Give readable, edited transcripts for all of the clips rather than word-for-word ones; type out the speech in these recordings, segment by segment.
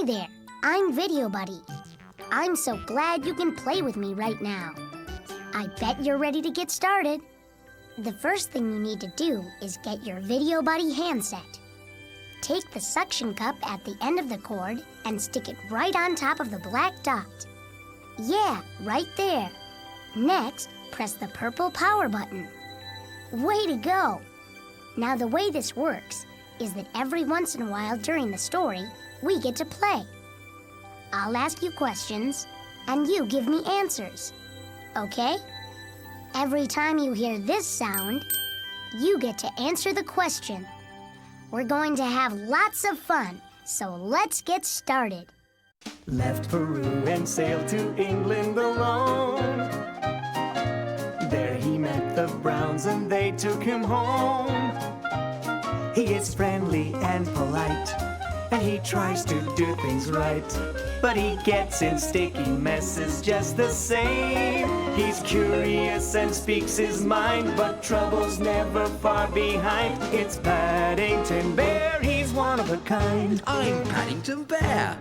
there, I'm Video Buddy. I'm so glad you can play with me right now. I bet you're ready to get started. The first thing you need to do is get your Video Buddy handset. Take the suction cup at the end of the cord and stick it right on top of the black dot. Yeah, right there. Next, press the purple power button. Way to go! Now the way this works is that every once in a while during the story, we get to play. I'll ask you questions, and you give me answers. Okay? Every time you hear this sound, you get to answer the question. We're going to have lots of fun, so let's get started. Left Peru and sailed to England alone. There he met the Browns and they took him home. He is friendly and polite, and he tries to do things right. But he gets in sticky messes just the same. He's curious and speaks his mind, but trouble's never far behind. It's Paddington Bear, he's one of a kind. I'm Paddington Bear.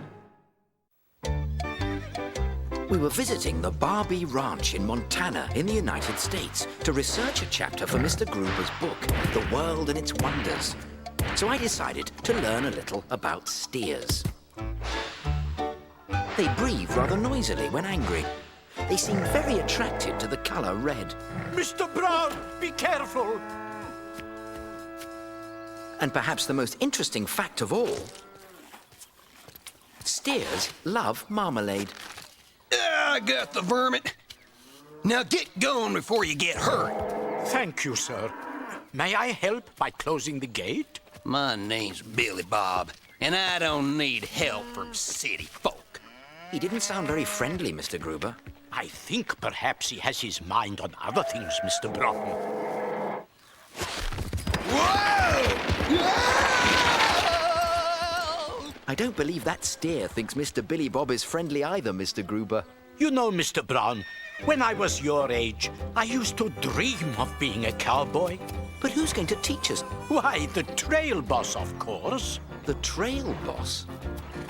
We were visiting the Barbie Ranch in Montana in the United States to research a chapter for Mr. Gruber's book, The World and Its Wonders. So I decided to learn a little about steers. They breathe rather noisily when angry. They seem very attracted to the color red. Mr. Brown, be careful! And perhaps the most interesting fact of all, steers love marmalade. I got the vermin. Now get going before you get hurt. Thank you, sir. May I help by closing the gate? My name's Billy Bob, and I don't need help from city folk. He didn't sound very friendly, Mr. Gruber. I think perhaps he has his mind on other things, Mr. Broughton. Whoa! I don't believe that steer thinks Mr. Billy Bob is friendly either, Mr. Gruber. You know, Mr. Brown, when I was your age, I used to dream of being a cowboy. But who's going to teach us? Why, the trail boss, of course. The trail boss?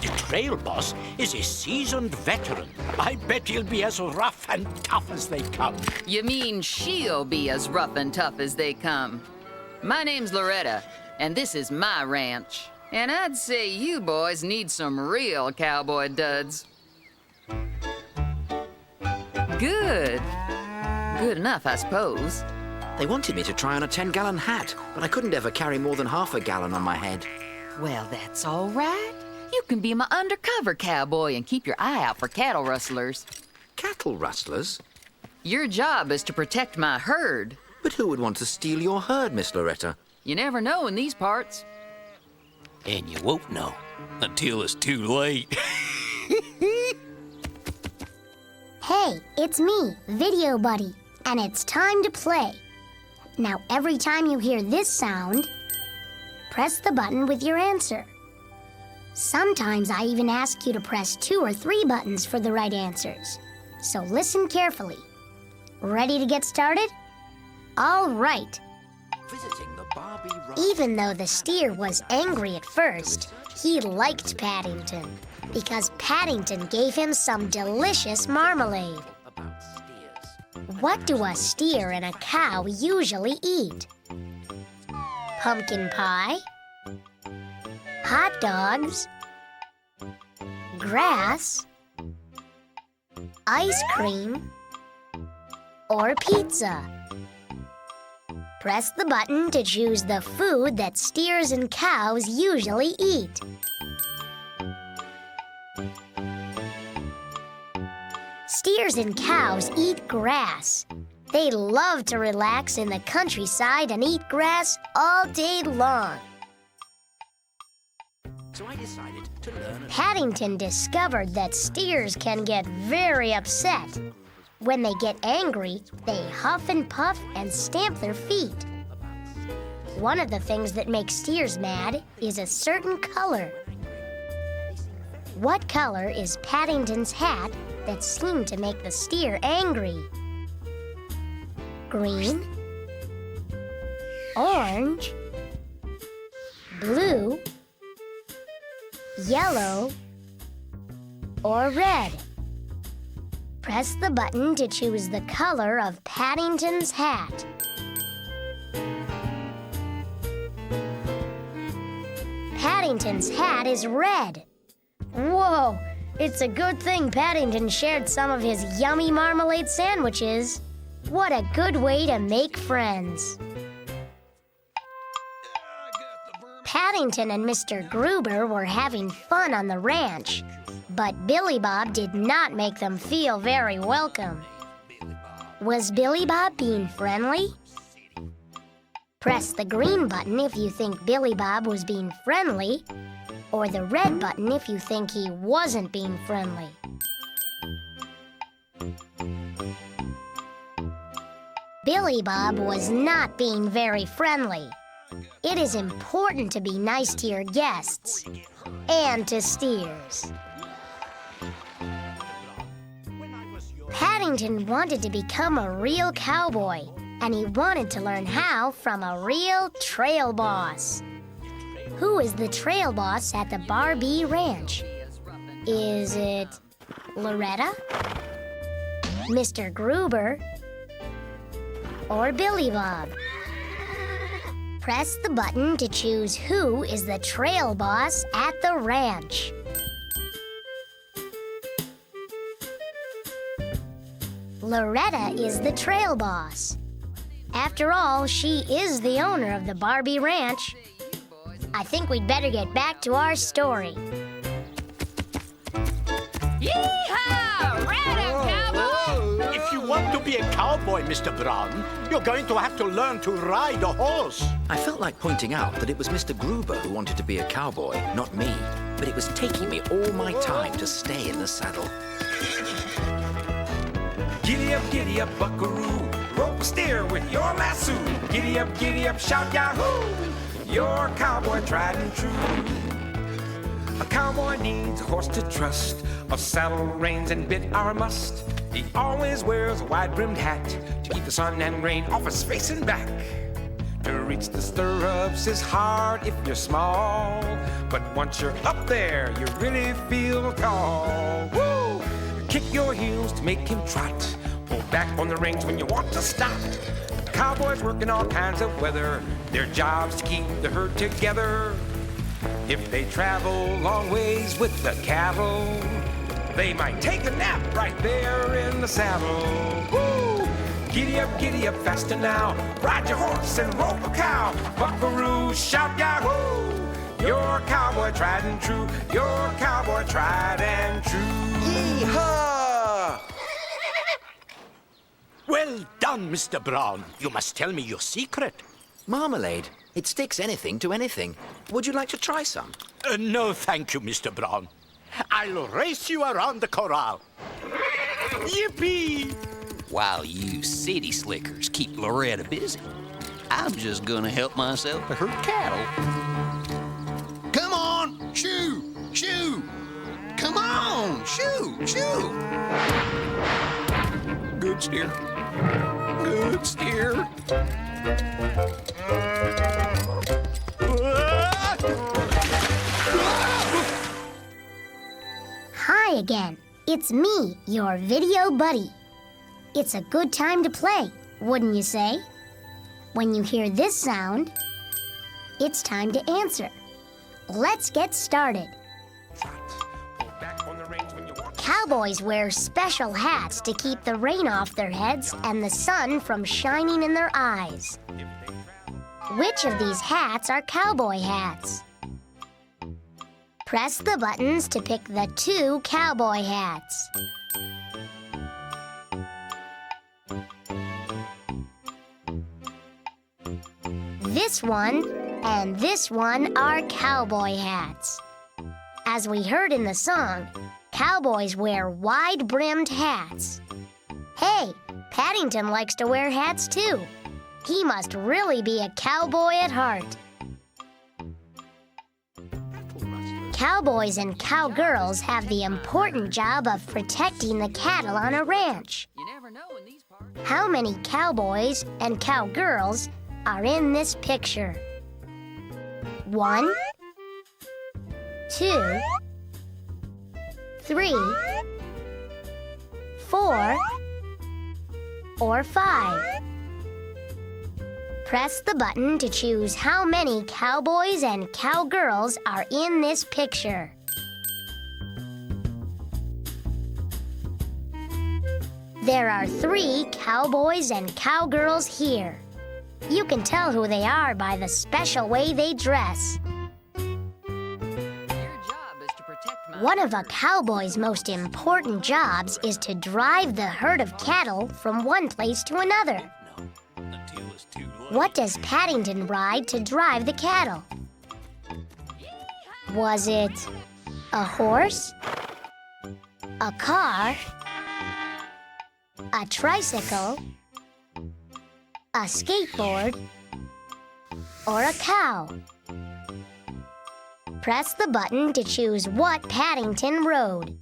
The trail boss is a seasoned veteran. I bet he'll be as rough and tough as they come. You mean she'll be as rough and tough as they come? My name's Loretta, and this is my ranch. And I'd say you boys need some real cowboy duds. Good. Good enough, I suppose. They wanted me to try on a 10-gallon hat, but I couldn't ever carry more than half a gallon on my head. Well, that's all right. You can be my undercover cowboy and keep your eye out for cattle rustlers. Cattle rustlers? Your job is to protect my herd. But who would want to steal your herd, Miss Loretta? You never know in these parts. And you won't know until it's too late. Hey, it's me, Video Buddy, and it's time to play. Now, every time you hear this sound, press the button with your answer. Sometimes I even ask you to press 2 or 3 buttons for the right answers. So listen carefully. Ready to get started? All right. Visiting the Barbie Ranch. Even though the steer was angry at first, he liked Paddington because Paddington gave him some delicious marmalade. About steers. What do a steer and a cow usually eat? Pumpkin pie, hot dogs, grass, ice cream, or pizza. Press the button to choose the food that steers and cows usually eat. Steers and cows eat grass. They love to relax in the countryside and eat grass all day long. So I decided to learn. Paddington discovered that steers can get very upset. When they get angry, they huff and puff and stamp their feet. One of the things that makes steers mad is a certain color. What color is Paddington's hat that seemed to make the steer angry? Green, orange, blue, yellow, or red? Press the button to choose the color of Paddington's hat. Paddington's hat is red. Whoa! It's a good thing Paddington shared some of his yummy marmalade sandwiches. What a good way to make friends. Paddington and Mr. Gruber were having fun on the ranch, but Billy Bob did not make them feel very welcome. Was Billy Bob being friendly? Press the green button if you think Billy Bob was being friendly, or the red button if you think he wasn't being friendly. Billy Bob was not being very friendly. It is important to be nice to your guests and to steers. Paddington wanted to become a real cowboy, and he wanted to learn how from a real trail boss. Who is the trail boss at the Barbie Ranch? Is it Loretta, Mr. Gruber, or Billy Bob? Press the button to choose who is the trail boss at the ranch. Loretta is the trail boss. After all, she is the owner of the Barbie Ranch. I think we'd better get back to our story. Yeehaw! Ride cowboy! If you want to be a cowboy, Mr. Brown, you're going to have to learn to ride a horse. I felt like pointing out that it was Mr. Gruber who wanted to be a cowboy, not me. But it was taking me all my time to stay in the saddle. Giddy up, buckaroo. Rope steer with your lasso. Giddy up, shout yahoo. You're a cowboy tried and true. A cowboy needs a horse to trust. A saddle, reins, and bit are a must. He always wears a wide-brimmed hat to keep the sun and rain off his face and back. To reach the stirrups is hard if you're small, but once you're up there, you really feel tall. Woo! Kick your heels to make him trot. Pull back on the reins when you want to stop. Cowboys work in all kinds of weather. Their job's to keep the herd together. If they travel long ways with the cattle, they might take a nap right there in the saddle. Woo! Giddy up faster now. Ride your horse and rope a cow. Buckaroo, shout yahoo! You're a cowboy tried and true. You're a cowboy tried and true. Yee-haw! Well done, Mr. Brown. You must tell me your secret. Marmalade. It sticks anything to anything. Would you like to try some? No, thank you, Mr. Brown. I'll race you around the corral. Yippee! While you city slickers keep Loretta busy, I'm just gonna help myself to herd cattle. Come on, shoo, shoo! Come on, shoo, shoo! Good steer. Good steer. Hi again. It's me, your video buddy. It's a good time to play, wouldn't you say? When you hear this sound, it's time to answer. Let's get started. Cowboys wear special hats to keep the rain off their heads and the sun from shining in their eyes. Which of these hats are cowboy hats? Press the buttons to pick the 2 cowboy hats. This one and this one are cowboy hats. As we heard in the song, cowboys wear wide-brimmed hats. Hey, Paddington likes to wear hats too. He must really be a cowboy at heart. Cowboys and cowgirls have the important job of protecting the cattle on a ranch. You never know in these parts. How many cowboys and cowgirls are in this picture? 1, 2, 3, 4, or 5. Press the button to choose how many cowboys and cowgirls are in this picture. There are 3 cowboys and cowgirls here. You can tell who they are by the special way they dress. Your job is to protect my... One of a cowboy's most important jobs is to drive the herd of cattle from one place to another. Until it's too late. What does Paddington ride to drive the cattle? Was it a horse, a car, a tricycle, a skateboard, or a cow? Press the button to choose what Paddington rode.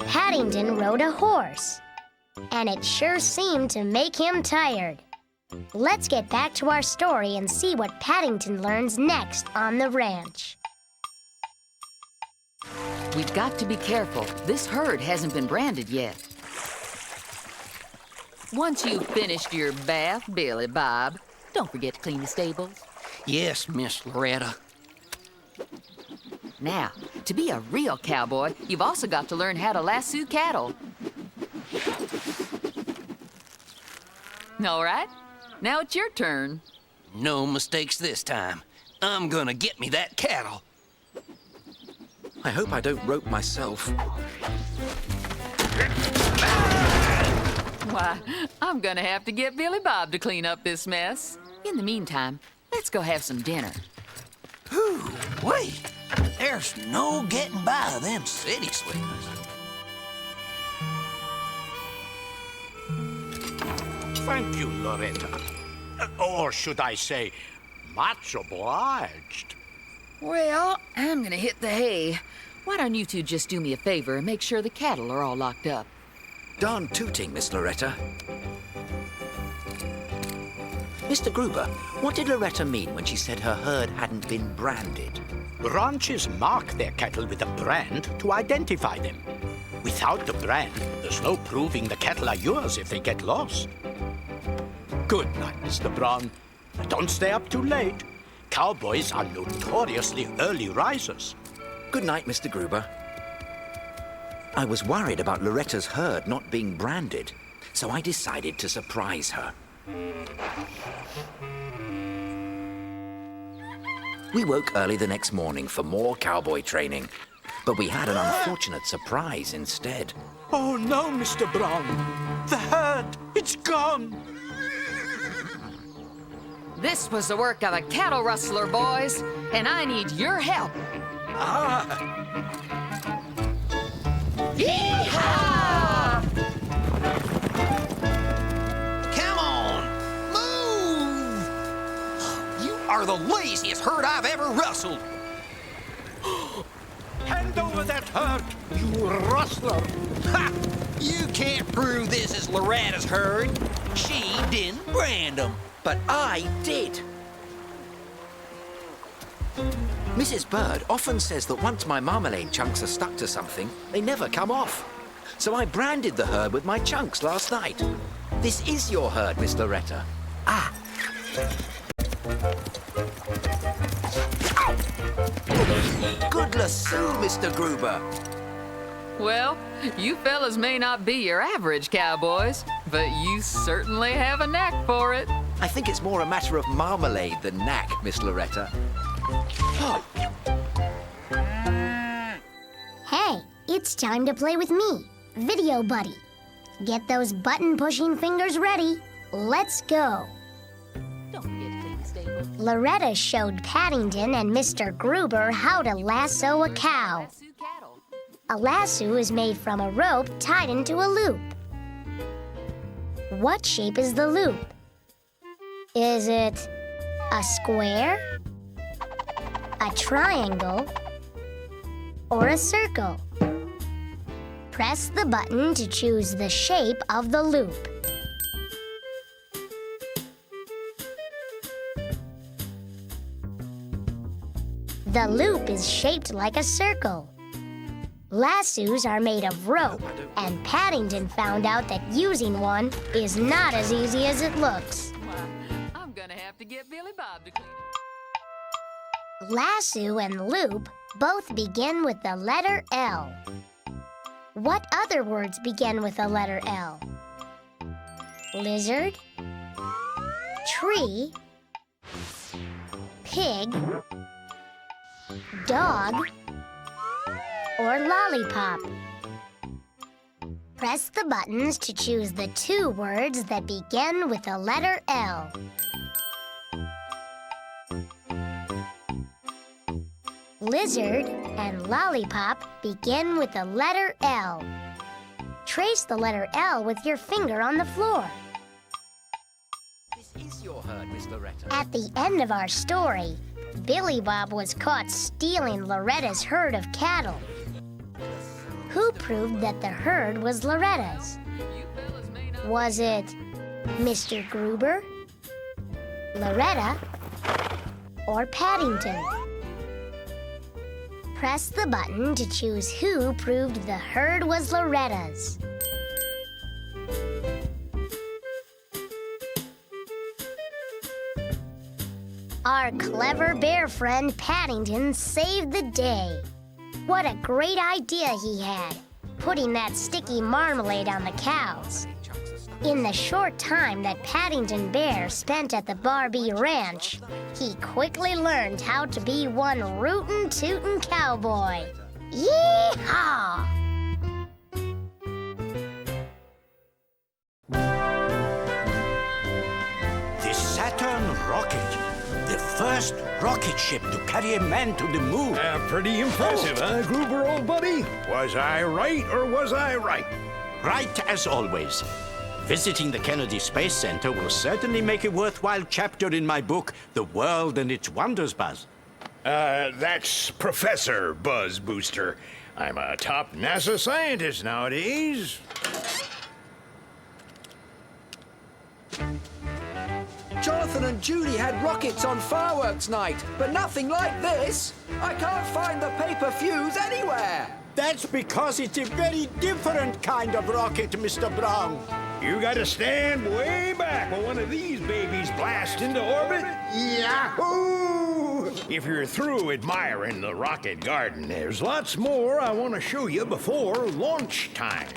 Paddington rode a horse, and it sure seemed to make him tired. Let's get back to our story and see what Paddington learns next on the ranch. We've got to be careful. This herd hasn't been branded yet. Once you've finished your bath, Billy Bob, don't forget to clean the stables. Yes, Miss Loretta. Now, to be a real cowboy, you've also got to learn how to lasso cattle. All right, now it's your turn. No mistakes this time. I'm gonna get me that cattle. I hope I don't rope myself. Why, I'm gonna have to get Billy Bob to clean up this mess. In the meantime, let's go have some dinner. Whew, wait. There's no getting by them city slickers. Thank you, Loretta. Or should I say, much obliged. Well, I'm gonna hit the hay. Why don't you two just do me a favor and make sure the cattle are all locked up? Darn tooting, Miss Loretta. Mr. Gruber, what did Loretta mean when she said her herd hadn't been branded? Ranches mark their cattle with a brand to identify them. Without the brand, there's no proving the cattle are yours if they get lost. Good night, Mr. Brown. Don't stay up too late. Cowboys are notoriously early risers. Good night, Mr. Gruber. I was worried about Loretta's herd not being branded, so I decided to surprise her. We woke early the next morning for more cowboy training, but we had an unfortunate surprise instead. Oh no, Mr. Brown. The herd, it's gone. This was the work of a cattle rustler, boys, and I need your help. Yee-haw! Come on, move! You are the laziest herd I've ever rustled. Hand over that herd, you rustler. Ha! You can't prove this is Loretta's herd. She didn't brand them. But I did. Mrs. Bird often says that once my marmalade chunks are stuck to something, they never come off. So I branded the herd with my chunks last night. This is your herd, Miss Loretta. Ah. Good lasso, Mr. Gruber. Well, you fellas may not be your average cowboys, but you certainly have a knack for it. I think it's more a matter of marmalade than knack, Miss Loretta. Oh. Hey, it's time to play with me, Video Buddy. Get those button-pushing fingers ready. Let's go. Don't forget to clean the stable. Loretta showed Paddington and Mr. Gruber how to lasso a cow. Lasso cattle. A lasso is made from a rope tied into a loop. What shape is the loop? Is it a square, a triangle, or a circle? Press the button to choose the shape of the loop. The loop is shaped like a circle. Lassos are made of rope, and Paddington found out that using one is not as easy as it looks. I'm gonna have to get Billy Bob to clean it. Lasso and loop both begin with the letter L. What other words begin with the letter L? Lizard, tree, pig, dog, or lollipop. Press the buttons to choose the 2 words that begin with the letter L. Lizard and lollipop begin with the letter L. Trace the letter L with your finger on the floor. This is your herd, Miss Loretta. At the end of our story, Billy Bob was caught stealing Loretta's herd of cattle. Who proved that the herd was Loretta's? Was it Mr. Gruber, Loretta, or Paddington? Press the button to choose who proved the herd was Loretta's. Our clever bear friend Paddington saved the day. What a great idea he had, putting that sticky marmalade on the cows. In the short time that Paddington Bear spent at the Barbie Ranch, he quickly learned how to be one rootin' tootin' cowboy. Yee-haw! The Saturn rocket. The first rocket ship to carry a man to the moon. Pretty impressive, huh, Gruber, old buddy? Was I right or was I right? Right as always. Visiting the Kennedy Space Center will certainly make a worthwhile chapter in my book, The World and Its Wonders, Buzz. That's Professor Buzz Booster. I'm a top NASA scientist nowadays. Jonathan and Judy had rockets on fireworks night, but nothing like this. I can't find the paper fuse anywhere. That's because it's a very different kind of rocket, Mr. Brown. You gotta stand way back when one of these babies blast into orbit. Yahoo! If you're through admiring the rocket garden, there's lots more I want to show you before launch time.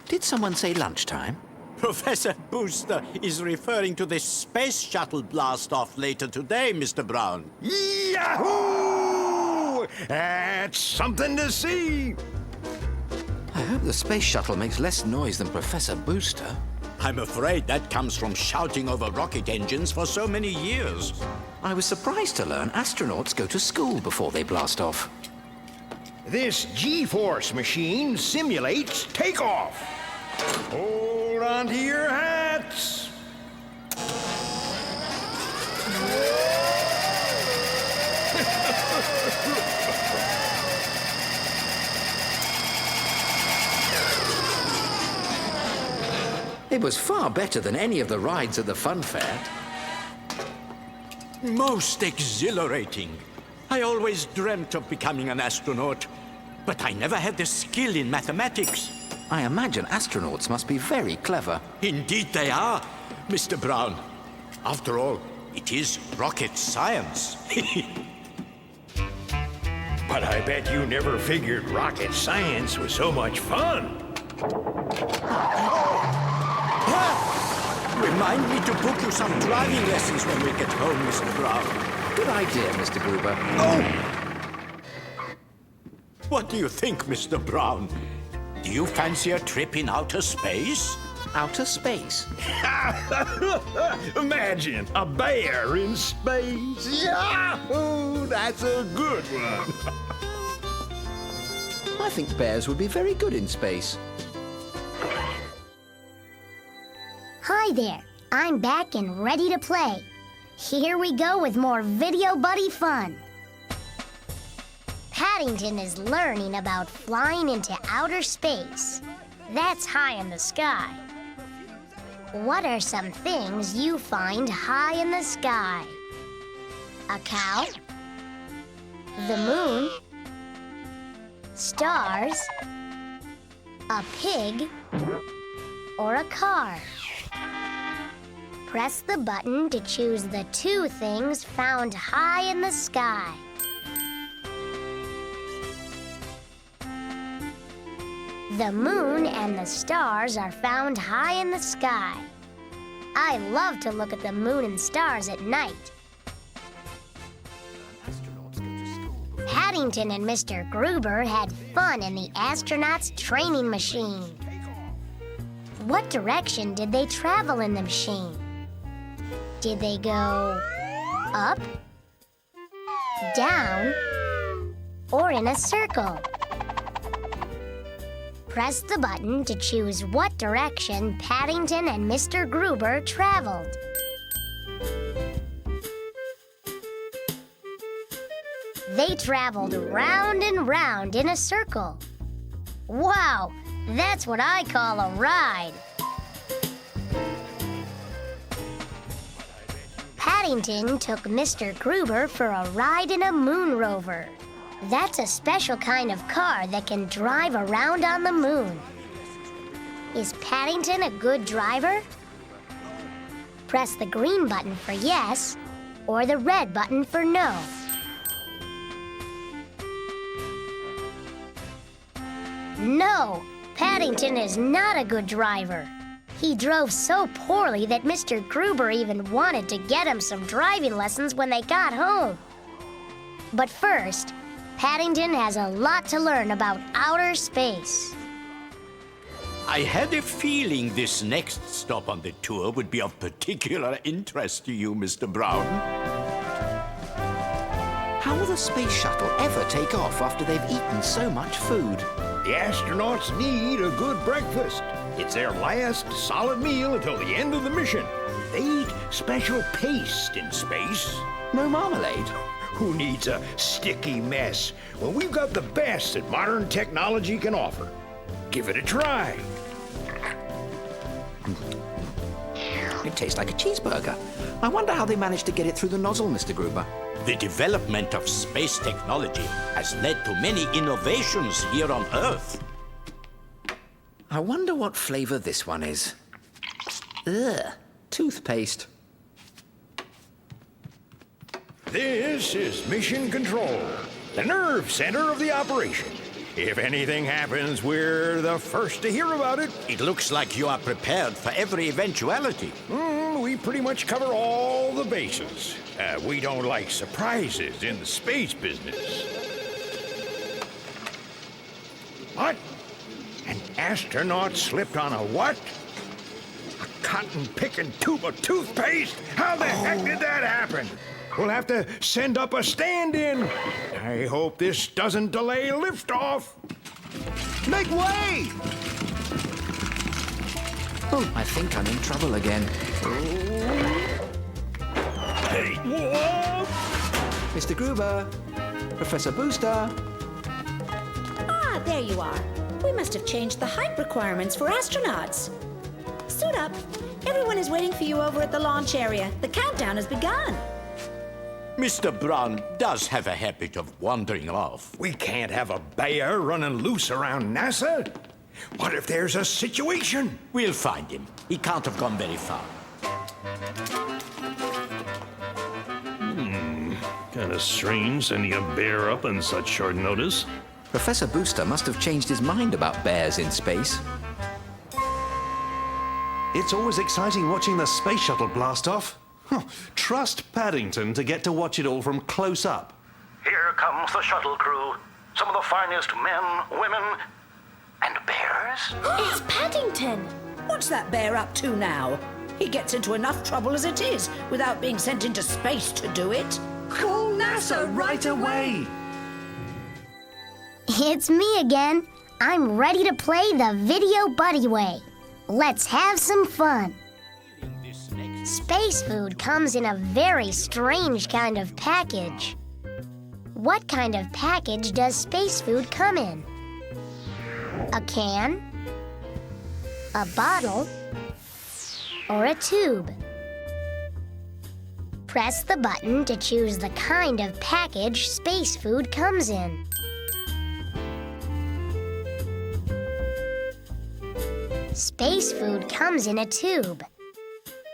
Did someone say lunchtime? Professor Booster is referring to the space shuttle blast-off later today, Mr. Brown. Yahoo! That's something to see. I hope the space shuttle makes less noise than Professor Booster. I'm afraid that comes from shouting over rocket engines for so many years. I was surprised to learn astronauts go to school before they blast off. This G-force machine simulates takeoff. Hold on to your hats. It was far better than any of the rides at the fun fair. Most exhilarating. I always dreamt of becoming an astronaut, but I never had the skill in mathematics. I imagine astronauts must be very clever. Indeed they are, Mr. Brown. After all, it is rocket science. But I bet you never figured rocket science was so much fun. Remind me to book you some driving lessons when we get home, Mr. Brown. Good idea, Mr. Gruber. Oh! What do you think, Mr. Brown? Do you fancy a trip in outer space? Outer space? Imagine a bear in space. Yahoo! That's a good one. I think bears would be very good in space. Hi there, I'm back and ready to play. Here we go with more Video Buddy fun. Paddington is learning about flying into outer space. That's high in the sky. What are some things you find high in the sky? A cow? the moon, stars, a pig, or a car. Press the button to choose the two things found high in the sky. The moon and the stars are found high in the sky. I love to look at the moon and stars at night. Paddington and Mr. Gruber had fun in the astronauts' training machine. What direction did they travel in the machine? Did they go up, down, or in a circle? Press the button to choose what direction Paddington and Mr. Gruber traveled. They traveled round and round in a circle. Wow, that's what I call a ride. Paddington took Mr. Gruber for a ride in a moon rover. That's a special kind of car that can drive around on the moon. Is Paddington a good driver? Press the green button for yes, or the red button for no. No, Paddington is not a good driver. He drove so poorly that Mr. Gruber even wanted to get him some driving lessons when they got home. But first, Paddington has a lot to learn about outer space. I had a feeling this next stop on the tour would be of particular interest to you, Mr. Brown. How will the space shuttle ever take off after they've eaten so much food? The astronauts need a good breakfast. It's their last solid meal until the end of the mission. They eat special paste in space. No marmalade? Who needs a sticky mess when we've got the best that modern technology can offer? Give it a try. It tastes like a cheeseburger. I wonder how they managed to get it through the nozzle, Mr. Gruber. The development of space technology has led to many innovations here on Earth. I wonder what flavor this one is. Ugh, toothpaste. This is Mission Control, the nerve center of the operation. If anything happens, we're the first to hear about it. It looks like you are prepared for every eventuality. We pretty much cover all the bases. We don't like surprises in the space business. What? An astronaut slipped on a what? A cotton-picking tube of toothpaste? How the heck did that happen? We'll have to send up a stand-in. I hope this doesn't delay liftoff. Make way! Oh, I think I'm in trouble again. Hey, whoa! Mr. Gruber, Professor Booster. Ah, there you are. We must have changed the height requirements for astronauts. Suit up. Everyone is waiting for you over at the launch area. The countdown has begun. Mr. Brown does have a habit of wandering off. We can't have a bear running loose around NASA. What if there's a situation? We'll find him. He can't have gone very far. Kind of strange sending a bear up on such short notice. Professor Booster must have changed his mind about bears in space. It's always exciting watching the space shuttle blast off. Trust Paddington to get to watch it all from close up. Here comes the shuttle crew. Some of the finest men, women, and bears. It's Paddington. What's that bear up to now? He gets into enough trouble as it is without being sent into space to do it. Call NASA right away! It's me again. I'm ready to play the Video Buddy Way. Let's have some fun. Space food comes in a very strange kind of package. What kind of package does space food come in? A can? A bottle? Or a tube? Press the button to choose the kind of package space food comes in. Space food comes in a tube.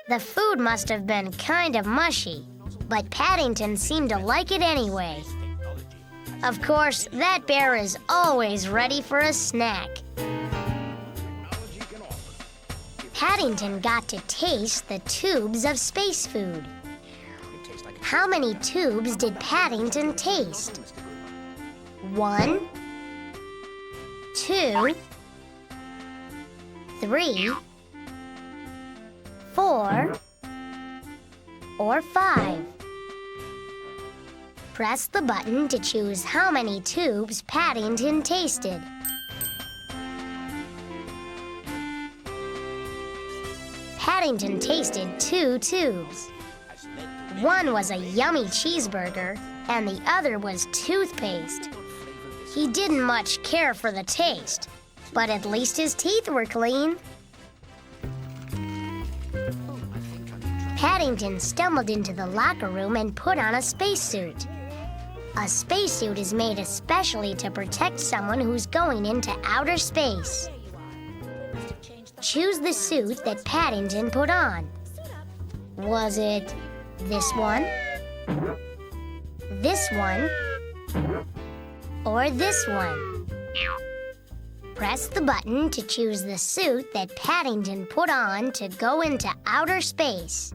The food must have been kind of mushy, but Paddington seemed to like it anyway. Of course, that bear is always ready for a snack. Paddington got to taste the tubes of space food. How many tubes did Paddington taste? 1, 2, 3, 4, or 5. Press the button to choose how many tubes Paddington tasted. Paddington tasted 2 tubes. One was a yummy cheeseburger, and the other was toothpaste. He didn't much care for the taste, but at least his teeth were clean. Paddington stumbled into the locker room and put on a spacesuit. A spacesuit is made especially to protect someone who's going into outer space. Choose the suit that Paddington put on. Was it this one, this one, or this one? Press the button to choose the suit that Paddington put on to go into outer space.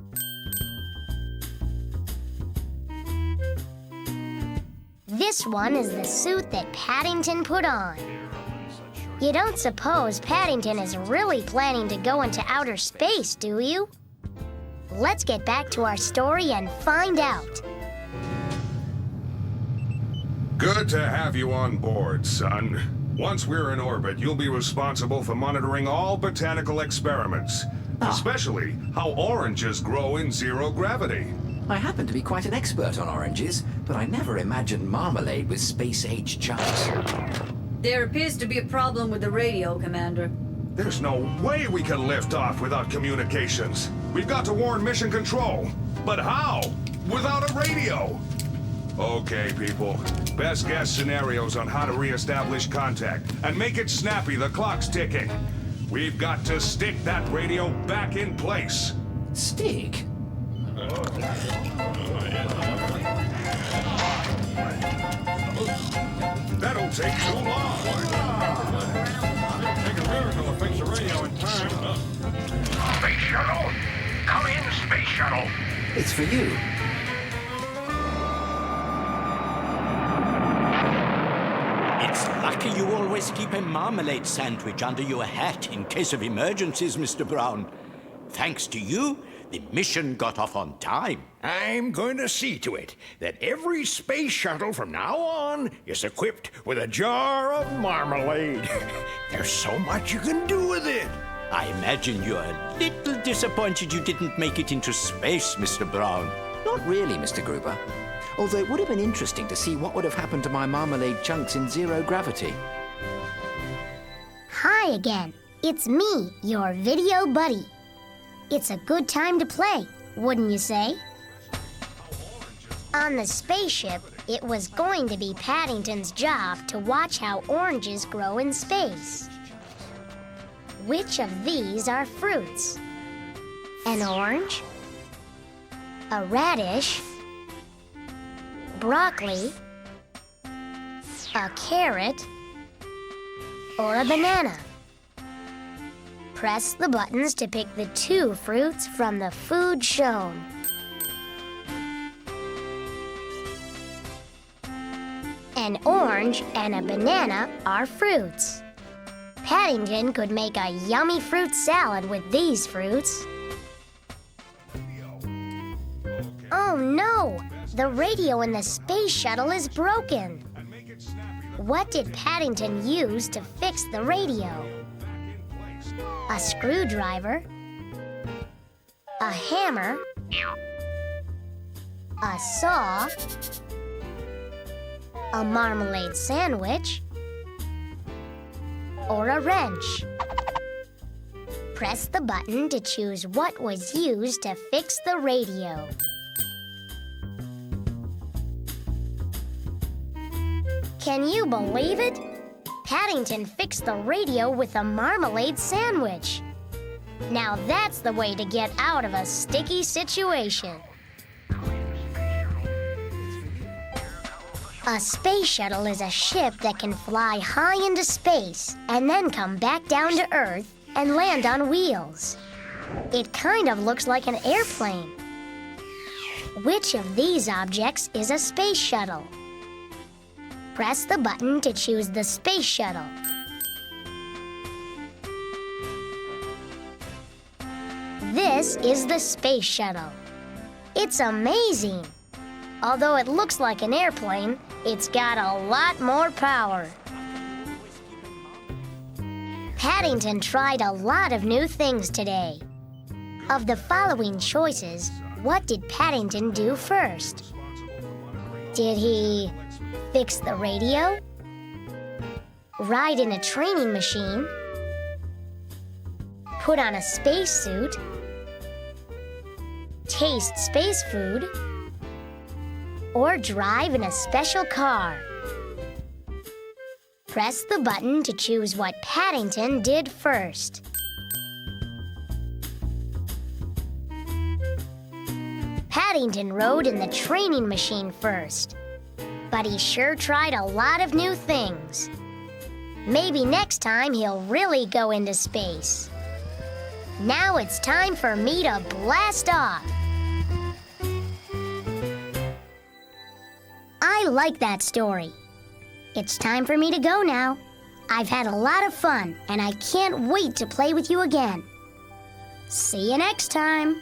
This one is the suit that Paddington put on. You don't suppose Paddington is really planning to go into outer space, do you? Let's get back to our story and find out. Good to have you on board, son. Once we're in orbit, you'll be responsible for monitoring all botanical experiments, especially how oranges grow in zero gravity. I happen to be quite an expert on oranges, but I never imagined marmalade with space-age chunks. There appears to be a problem with the radio, Commander. There's no way we can lift off without communications. We've got to warn Mission Control. But how? Without a radio. Okay, people. Best guess scenarios on how to reestablish contact. And make it snappy, the clock's ticking. We've got to stick that radio back in place. Stick? That'll take too long. Take a miracle to fix the radio in time. Space shuttle! Come in, space shuttle! It's for you. It's lucky you always keep a marmalade sandwich under your hat in case of emergencies, Mr. Brown. Thanks to you, the mission got off on time. I'm going to see to it that every space shuttle from now on is equipped with a jar of marmalade. There's so much you can do with it. I imagine you're a little disappointed you didn't make it into space, Mr. Brown. Not really, Mr. Gruber. Although it would have been interesting to see what would have happened to my marmalade chunks in zero gravity. Hi again. It's me, your video buddy. It's a good time to play, wouldn't you say? On the spaceship, it was going to be Paddington's job to watch how oranges grow in space. Which of these are fruits? An orange? A radish? Broccoli? A carrot? Or a banana? Press the buttons to pick the 2 fruits from the food shown. An orange and a banana are fruits. Paddington could make a yummy fruit salad with these fruits. Oh no! The radio in the space shuttle is broken. What did Paddington use to fix the radio? A screwdriver? A hammer? A saw? A marmalade sandwich? Or a wrench? Press the button to choose what was used to fix the radio. Can you believe it? Paddington fixed the radio with a marmalade sandwich. Now that's the way to get out of a sticky situation. A space shuttle is a ship that can fly high into space and then come back down to Earth and land on wheels. It kind of looks like an airplane. Which of these objects is a space shuttle? Press the button to choose the space shuttle. This is the space shuttle. It's amazing. Although it looks like an airplane, it's got a lot more power. Paddington tried a lot of new things today. Of the following choices, what did Paddington do first? Did he fix the radio? Ride in a training machine? Put on a spacesuit? Taste space food? Or drive in a special car? Press the button to choose what Paddington did first. Paddington rode in the training machine first, but he sure tried a lot of new things. Maybe next time he'll really go into space. Now it's time for me to blast off. I like that story. It's time for me to go now. I've had a lot of fun, and I can't wait to play with you again. See you next time.